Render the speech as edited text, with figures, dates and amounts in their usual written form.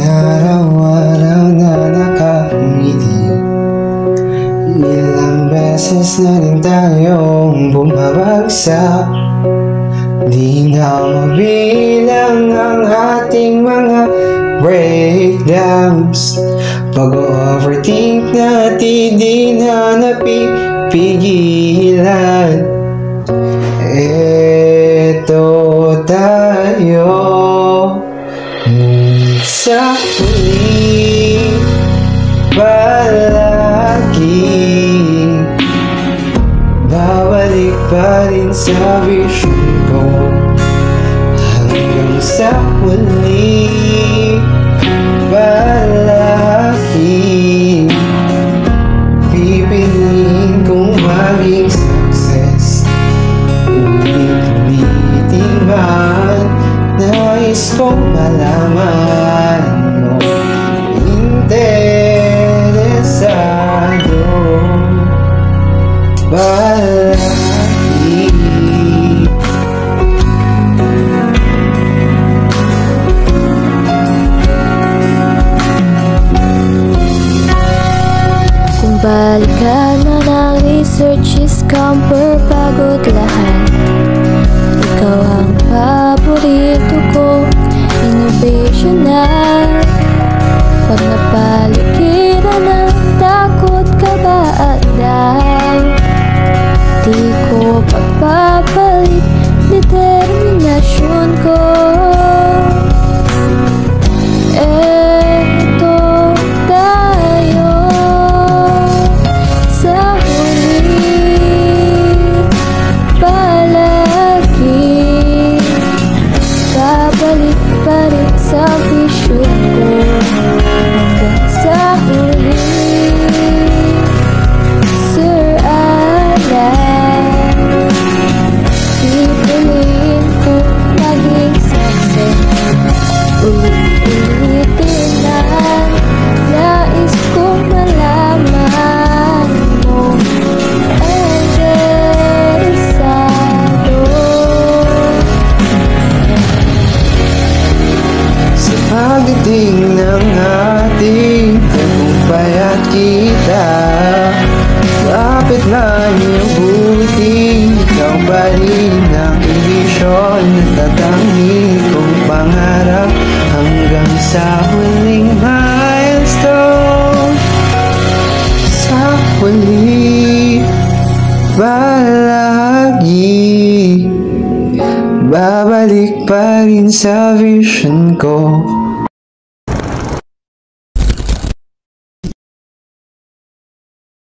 araw-araw na nakangiti. Ilang beses na rin tayong bumabagsak. Di na mabilang ang ating mga breakdowns. Pag-overthink natin di na napipigilan. Eto tayo sa huli, palagi babalik pa rin sa vision ko. Hanggang sa huli, palagi pipiliin kong maging success. Ulit-ulitin man, nais kong malaman mo interesado palagi. Kung balikan man ang research is scamper, pagod lahat. Ikaw ang paborito ko, innovational. Pag napaligiran ng takot ka ba at daw, di ko papapalit determinasyon ko. Eto tayo sa huli, palagi babalik pa rin sa vision ko. Hanggang sa huli, Sir Alan, pipiliin ko maging success. Ulit-ulitin lang, nais kong malaman mo interesado. Sa pagdating ng ating tagumpay at kita, lapit na iyong buti. Ikaw pa rin ang ibisyon, natatangi kong pangarap. Hanggang sa huling milestone, sa huli, palagi babalik pa rin sa vision ko.